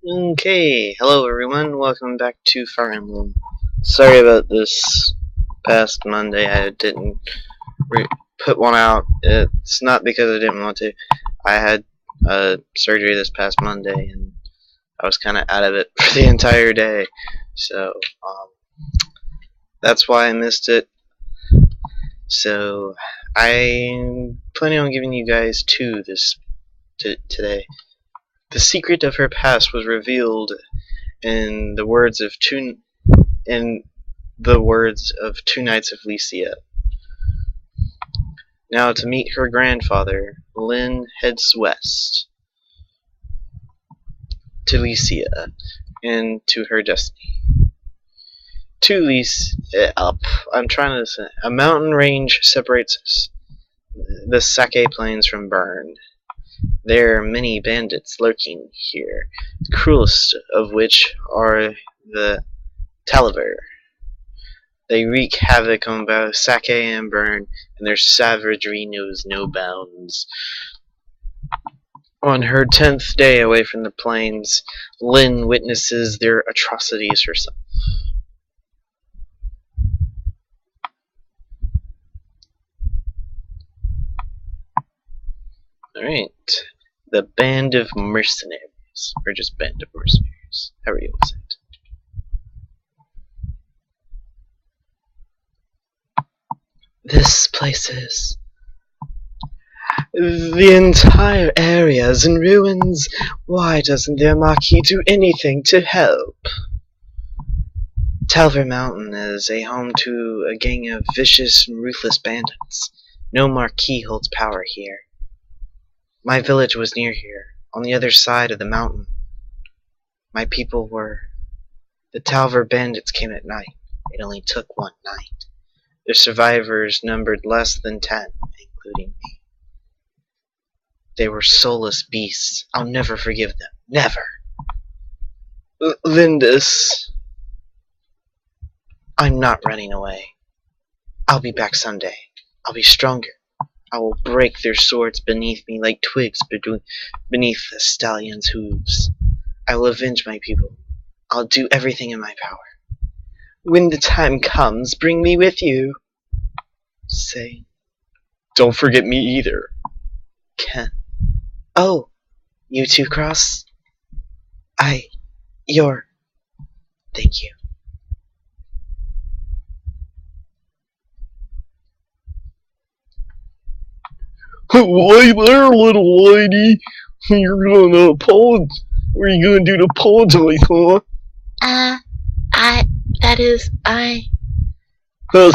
Okay, hello everyone, welcome back to Fire Emblem. Sorry about this past Monday, I didn't put one out. It's not because I didn't want to. I had surgery this past Monday and I was kind of out of it for the entire day. So, that's why I missed it. So, I'm planning on giving you guys two today. The secret of her past was revealed in the words of two knights of Lycia. Now, to meet her grandfather, Lyn heads west to Lycia and to her destiny. I'm trying to say, a mountain range separates the Sake Plains from Bern. There are many bandits lurking here, the cruelest of which are the Talaver. They wreak havoc on both Sake and Bern, and their savagery knows no bounds. On her 10th day away from the plains, Lyn witnesses their atrocities herself. Alright. The Band of Mercenaries. Or just Band of Mercenaries. However you want to say it. This place is... The entire area is in ruins. Why doesn't their Marquis do anything to help? Talver Mountain is a home to a gang of vicious and ruthless bandits. No Marquis holds power here. My village was near here, on the other side of the mountain. My people were... The Talver bandits came at night. It only took one night. Their survivors numbered less than 10, including me. They were soulless beasts. I'll never forgive them. Never. Lindis. I'm not running away. I'll be back someday. I'll be stronger. I will break their swords beneath me like twigs beneath the stallion's hooves. I will avenge my people. I'll do everything in my power. When the time comes, bring me with you. Say, don't forget me either. Ken. Oh, you too, Cross? Thank you. Why there, little lady? You're gonna apologize. What are you gonna do to apologize, huh?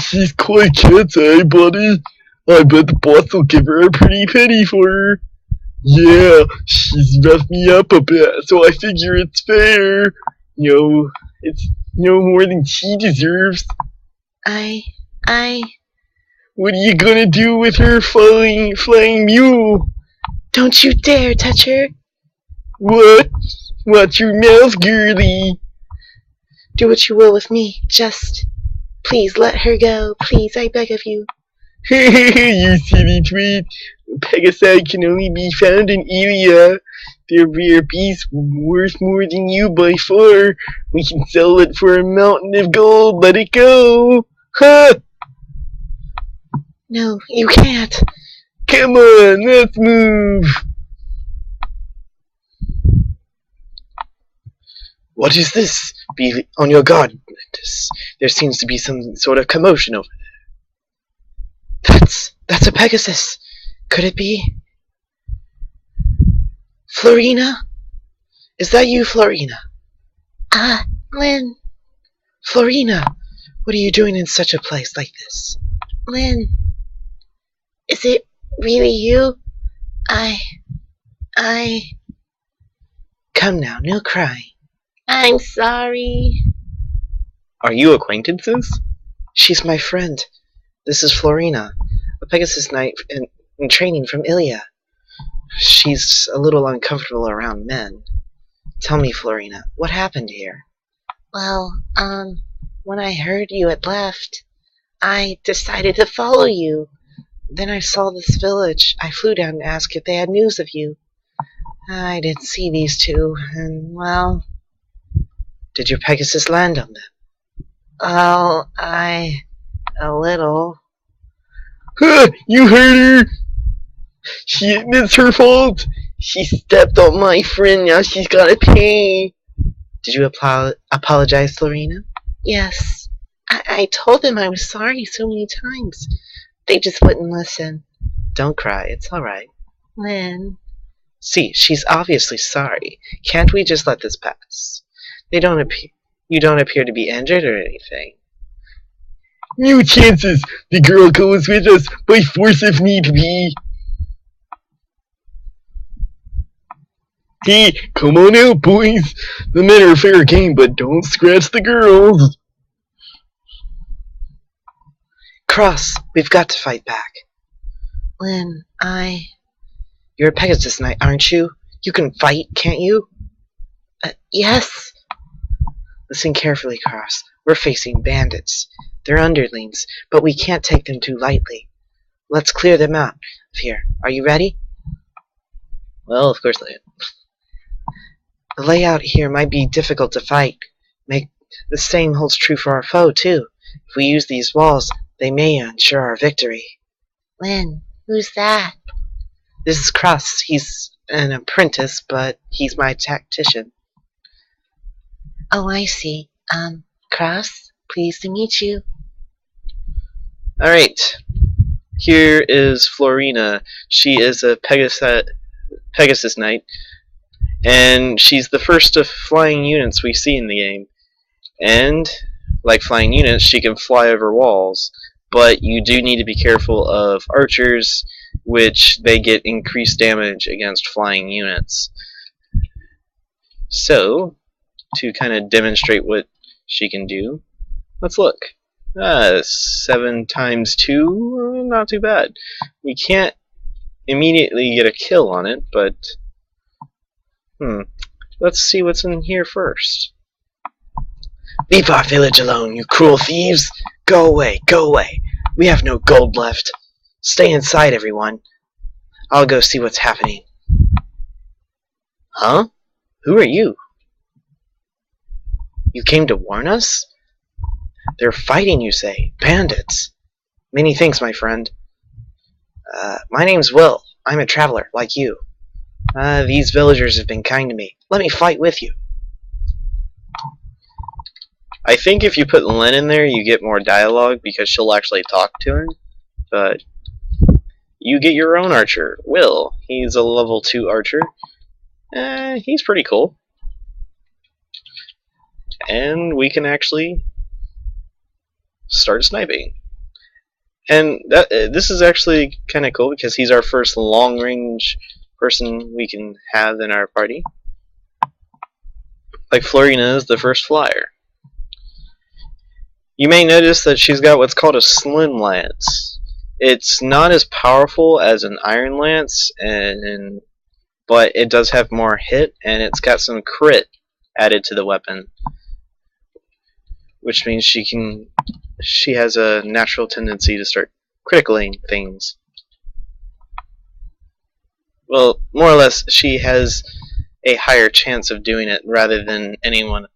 She's quite cute, eh, buddy? I bet the boss will give her a pretty penny for her. Yeah, she's roughed me up a bit, so I figure it's fair. It's more than she deserves. What are you gonna do with her flying mule? Don't you dare touch her. What? Watch your mouth, girlie. Do what you will with me. Just, please let her go. Please, I beg of you. You silly tweet. Pegasi can only be found in Ilia. They're rare beasts worth more than you by far. We can sell it for a mountain of gold. Let it go. Huh? No, you can't. Come on, let's move. What is this? Be on your guard. There seems to be some sort of commotion over there. That's a Pegasus. Could it be? Florina? Is that you, Florina? Lyn. Florina, what are you doing in such a place like this? Lyn. Is it really you? Come now, no crying. I'm sorry. Are you acquaintances? She's my friend. This is Florina, a Pegasus knight in training from Ilia. She's a little uncomfortable around men. Tell me, Florina, what happened here? Well, when I heard you had left, I decided to follow you. Then I saw this village. I flew down to ask if they had news of you. I didn't see these two, and, well, Did your Pegasus land on them? a little. Huh, you hurt her! It's her fault! She stepped on my friend, now she's gotta pay! Did you apologize, Florina? Yes. I told them I was sorry so many times. They just wouldn't listen. Don't cry, it's alright. Lynn. See, she's obviously sorry. Can't we just let this pass? You don't appear to be injured or anything. No chances! The girl goes with us by force if need be! Hey, come on out, boys! The men are fair game, but don't scratch the girls! Cross, we've got to fight back. Lynn, You're a Pegasus Knight, aren't you? You can fight, can't you? yes. Listen carefully, Cross. We're facing bandits. They're underlings, but we can't take them too lightly. Let's clear them out of here. Are you ready? Well, of course I am. The layout here might be difficult to fight. The same holds true for our foe, too. If we use these walls, they may ensure our victory. Lynn, who's that? This is Cross. He's an apprentice, but he's my tactician. Oh, I see. Cross, pleased to meet you. Alright. Here is Florina. She is a Pegasus Knight, and she's the first of flying units we see in the game. And, like flying units, she can fly over walls, but you do need to be careful of archers, which they get increased damage against flying units. So, to kind of demonstrate what she can do, let's look. 7 times 2, not too bad. We can't immediately get a kill on it, but let's see what's in here first. Leave our village alone, you cruel thieves! Go away, go away! We have no gold left. Stay inside, everyone. I'll go see what's happening. Huh? Who are you? You came to warn us? They're fighting, you say? Bandits? Many thanks, my friend. My name's Will. I'm a traveler, like you. These villagers have been kind to me. Let me fight with you. I think if you put Lynn in there, you get more dialogue because she'll actually talk to him. But you get your own archer, Will. He's a level 2 archer. He's pretty cool. And we can actually start sniping. And this is actually kind of cool because he's our first long-range person we can have in our party. Like Florina is the first flyer. You may notice that she's got what's called a slim lance. It's not as powerful as an iron lance, but it does have more hit, and it's got some crit added to the weapon, which means she has a natural tendency to start criticaling things. Well, more or less, she has a higher chance of doing it rather than anyone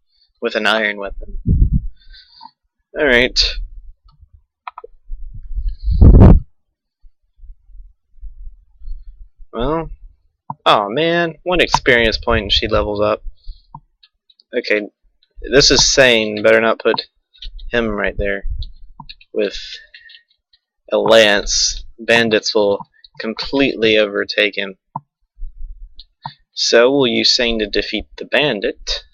with an iron weapon. Alright. Well, oh man, 1 experience point and she levels up. Okay, this is sane, better not put him right there with a lance. Bandits will completely overtake him. So we'll use Sane to defeat the bandit.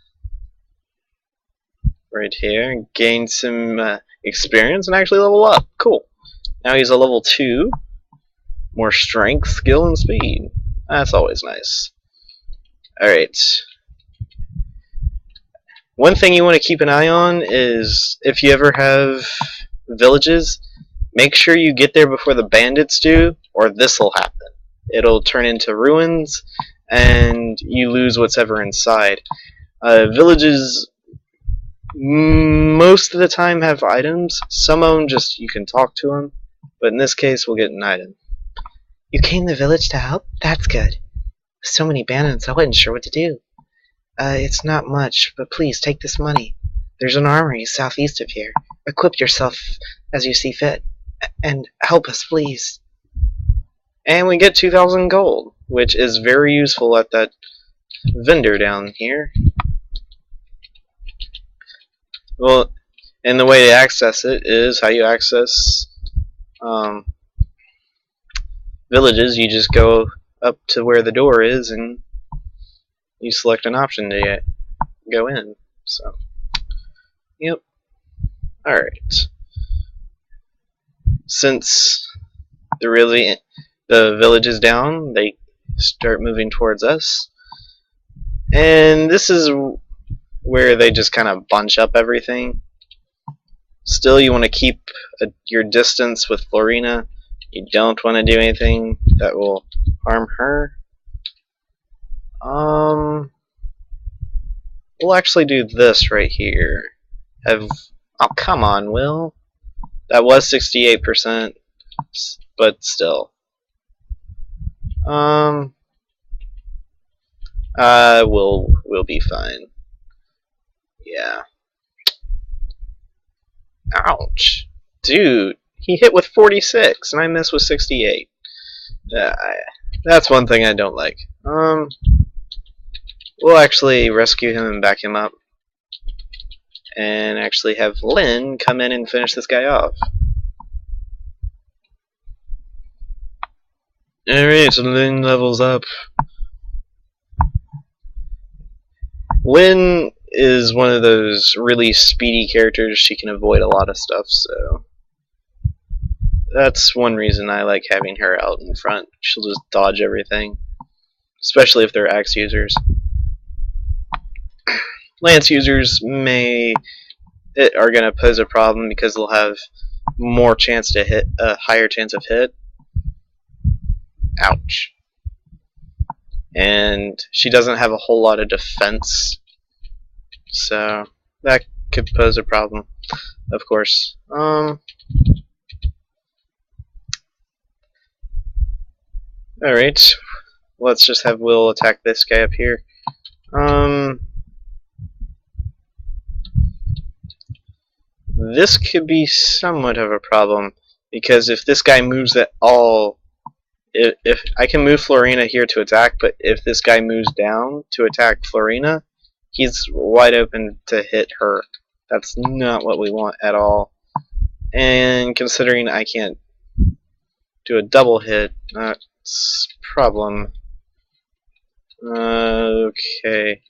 Right here. Gain some experience and actually level up. Cool. Now he's a level 2. More strength, skill, and speed. That's always nice. Alright. One thing you want to keep an eye on is if you ever have villages, make sure you get there before the bandits do, or this will happen. It'll turn into ruins, and you lose what's ever inside. Villages most of the time have items. Some of them just you can talk to them, but in this case we'll get an item. You came to the village to help? That's good. so many bandits, I wasn't sure what to do. It's not much, but please take this money. There's an armory southeast of here. Equip yourself as you see fit. And help us, please. And we get 2,000 gold, which is very useful at that vendor down here. Well, and the way to access it is how you access villages. You just go up to where the door is and you select an option to go in. So, yep. Alright. Since the village is down, they start moving towards us. And this is where they just kind of bunch up everything. Still, you want to keep your distance with Florina. You don't want to do anything that will harm her. We'll actually do this right here. Oh, come on, Will. That was 68%, but still. We'll be fine. Yeah. Ouch. Dude, he hit with 46, and I missed with 68. That's one thing I don't like. We'll actually rescue him and back him up. And actually have Lynn come in and finish this guy off. Alright, so Lynn levels up. Lynn is one of those really speedy characters. She can avoid a lot of stuff, so that's one reason I like having her out in front. She'll just dodge everything, especially if they're axe users. Lance users are going to pose a problem because they'll have more chance to hit, a higher chance of hit. Ouch. And she doesn't have a whole lot of defense, so that could pose a problem, of course. Alright, let's just have Will attack this guy up here. This could be somewhat of a problem, because if this guy moves at all, if I can move Florina here to attack, but if this guy moves down to attack Florina, he's wide open to hit her. That's not what we want at all. And considering I can't do a double hit, that's a problem. Okay.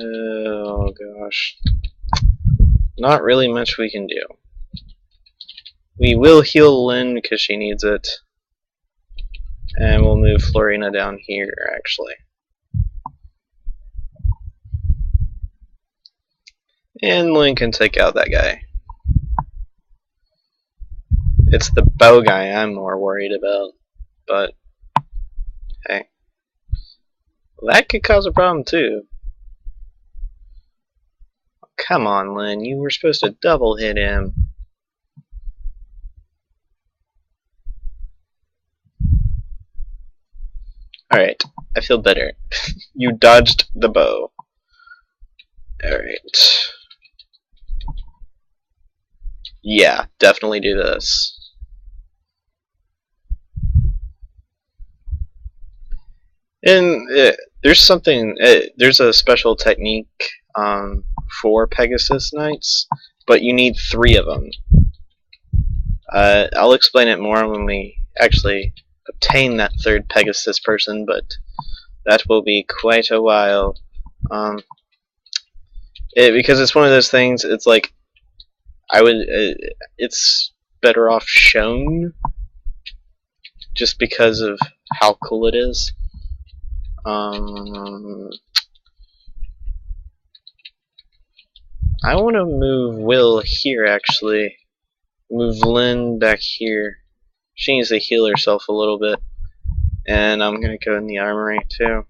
Oh gosh. Not really much we can do. We will heal Lynn because she needs it. And we'll move Florina down here, actually. And Lynn can take out that guy. It's the bow guy I'm more worried about. But, hey. That could cause a problem too. Come on, Lynn, you were supposed to double hit him. Alright, I feel better. You dodged the bow. Alright. Yeah, definitely do this. And there's a special technique for Pegasus Knights, but you need 3 of them. I'll explain it more when we actually obtain that 3rd Pegasus person, but that will be quite a while. Because it's one of those things, it's like, it's better off shown, just because of how cool it is. I want to move Will here, actually. Move Lynn back here. She needs to heal herself a little bit. And I'm going to go in the armory, too.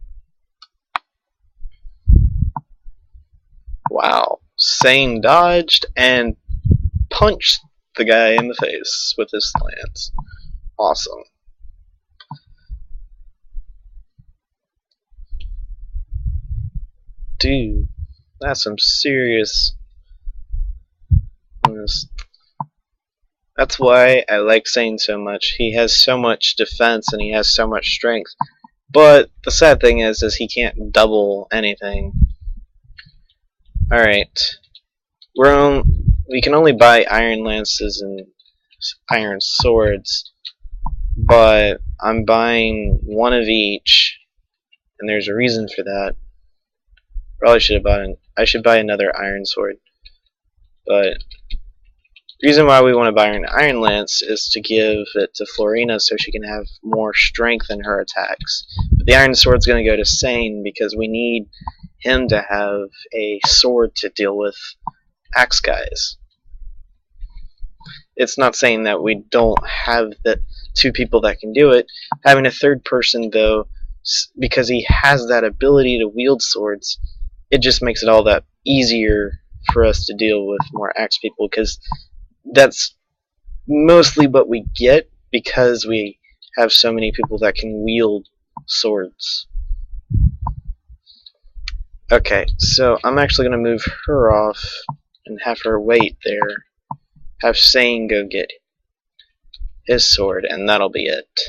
Wow. Sane dodged and punched the guy in the face with his lance. Awesome. Dude, that's some serious. That's why I like Sane so much. He has so much defense and he has so much strength. But the sad thing is he can't double anything. Alright. We can only buy iron lances and iron swords. But I'm buying one of each. And there's a reason for that. Probably should have bought I should buy another iron sword. But the reason why we want to buy an iron lance is to give it to Florina so she can have more strength in her attacks. But the iron sword's going to go to Sane because we need him to have a sword to deal with axe guys. It's not saying that we don't have the two people that can do it. Having a third person, though, because he has that ability to wield swords, it just makes it all that easier for us to deal with more axe people, because that's mostly what we get because we have so many people that can wield swords. Okay, so I'm actually going to move her off and have her wait there. Have Sane go get his sword, and that'll be it.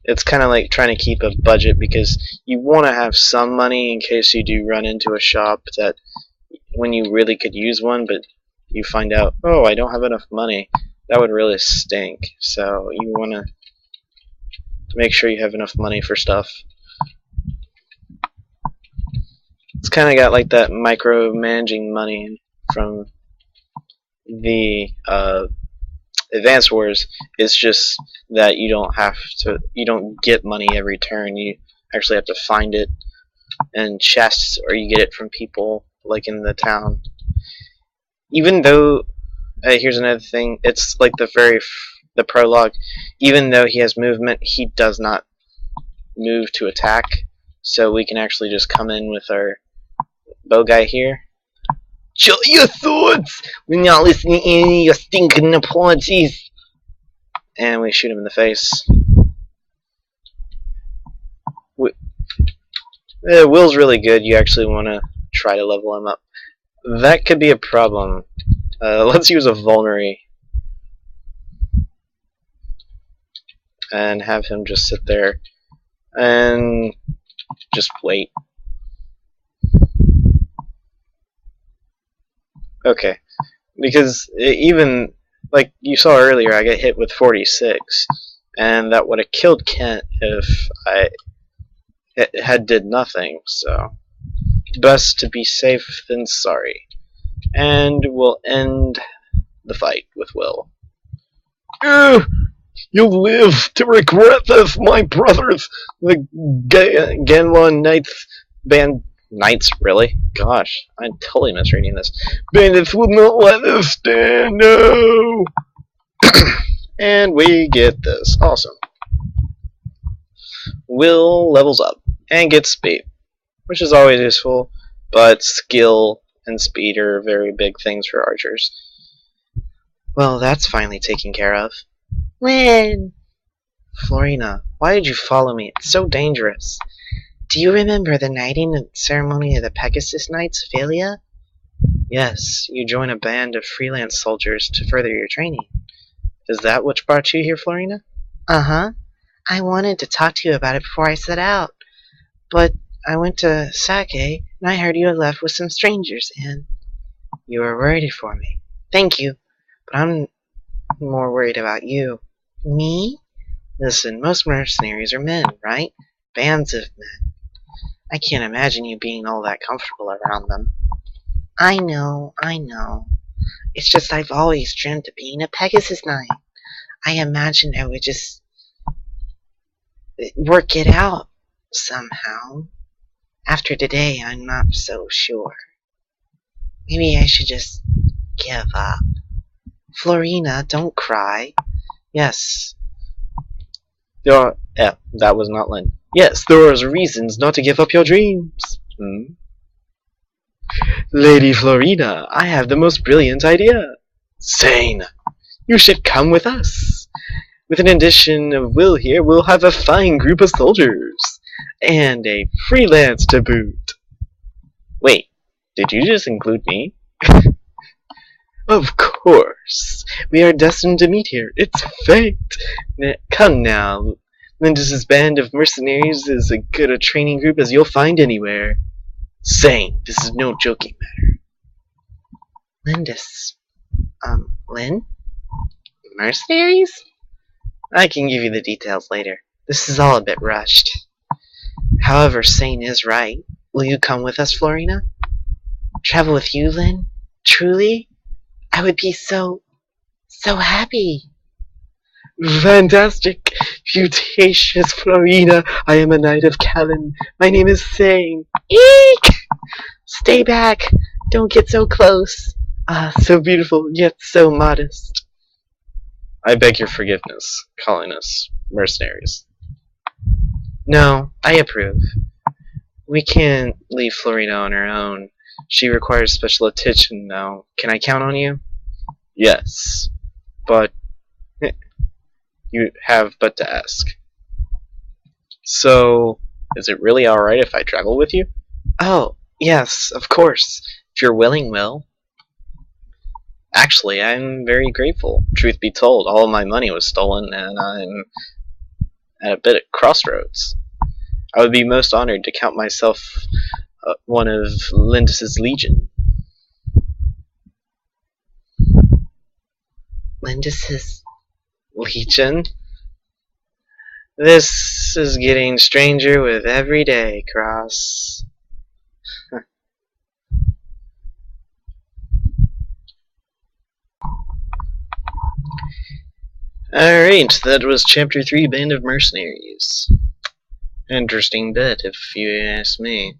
It's kind of like trying to keep a budget because you want to have some money in case you do run into a shop that when you really could use one, but you find out, oh, I don't have enough money. That would really stink. So you want to make sure you have enough money for stuff. It's kind of got like that micromanaging money from the Advance Wars. It's just that you don't get money every turn. You actually have to find it in chests, or you get it from people like in the town. Even though, here's another thing, it's like the prologue. Even though he has movement, he does not move to attack. So we can actually just come in with our bow guy here. Show your swords! We're not listening to any of your stinking apologies. And we shoot him in the face. Will's really good. You actually want to try to level him up. That could be a problem. Let's use a vulnerary. And have him just sit there. And just wait. Okay. Because even, like you saw earlier, I got hit with 46. And that would have killed Kent if I had did nothing. So best to be safe than sorry. And we'll end the fight with Will. You'll live to regret this, my brothers. The Ganlon Knights band. Knights, really? Gosh, I'm totally misreading this. Bandits will not let this stand, no! And we get this. Awesome. Will levels up and gets speed, which is always useful, but skill and speed are very big things for archers. Well, that's finally taken care of. When? Florina, why did you follow me? It's so dangerous. Do you remember the knighting ceremony of the Pegasus Knights, Ophelia? Yes, you join a band of freelance soldiers to further your training. Is that what brought you here, Florina? Uh-huh. I wanted to talk to you about it before I set out. But I went to Sake, and I heard you had left with some strangers, and you were worried for me. Thank you. But I'm more worried about you. Me? Listen, most mercenaries are men, right? Bands of men. I can't imagine you being all that comfortable around them. I know. It's just I've always dreamt of being a Pegasus Knight. I imagined I would just work it out somehow. After today, I'm not so sure. Maybe I should just give up. Florina, don't cry. Yes. Yeah, that was not Lynn. Yes, there are reasons not to give up your dreams. Lady Florina, I have the most brilliant idea. Sane, you should come with us. With an addition of Will here, we'll have a fine group of soldiers. And a freelance to boot. Wait, did you just include me? Of course. We are destined to meet here. It's fate. Come now. Lindis's band of mercenaries is as good a training group as you'll find anywhere. Sane, this is no joking matter. Lindis. Lynn? Mercenaries? I can give you the details later. This is all a bit rushed. However, Sane is right. Will you come with us, Florina? Travel with you, Lynn? Truly? I would be so happy. Fantastic, beauteous Florina. I am a knight of Callan. My name is Sane. Eek! Stay back. Don't get so close. So beautiful, yet so modest. I beg your forgiveness, calling us mercenaries. No, I approve. We can't leave Florina on her own. She requires special attention now. Can I count on you? Yes, but you have but to ask. So, is it really alright if I travel with you? Oh, yes, of course. If you're willing, Will. Actually, I'm very grateful. Truth be told, all of my money was stolen, and I'm at a bit of crossroads. I would be most honored to count myself one of Lindis's legion. Lindis's legion? This is getting stranger with every day, Cross. Alright, that was Chapter 3, Band of Mercenaries. Interesting bit, if you ask me.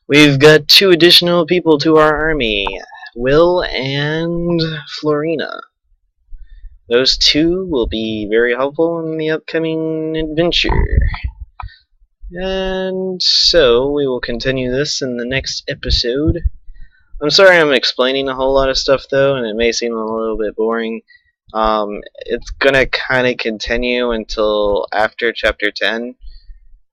We've got 2 additional people to our army, Will and Florina. Those 2 will be very helpful in the upcoming adventure. And so, we will continue this in the next episode. I'm sorry I'm explaining a whole lot of stuff though, and it may seem a little bit boring. It's gonna kinda continue until after Chapter 10.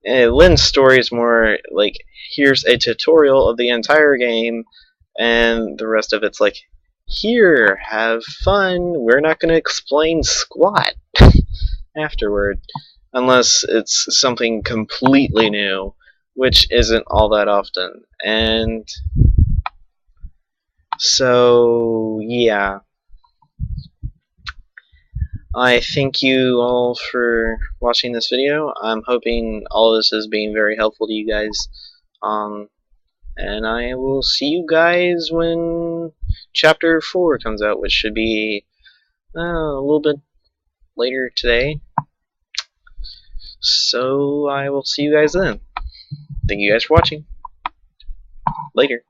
Lynn's story is more like, here's a tutorial of the entire game, and the rest of it's like, here, have fun, we're not gonna explain squat afterward, unless it's something completely new, which isn't all that often. And so, yeah. I thank you all for watching this video. I'm hoping all of this is being very helpful to you guys. And I will see you guys when Chapter 4 comes out, which should be a little bit later today. So I will see you guys then. Thank you guys for watching. Later.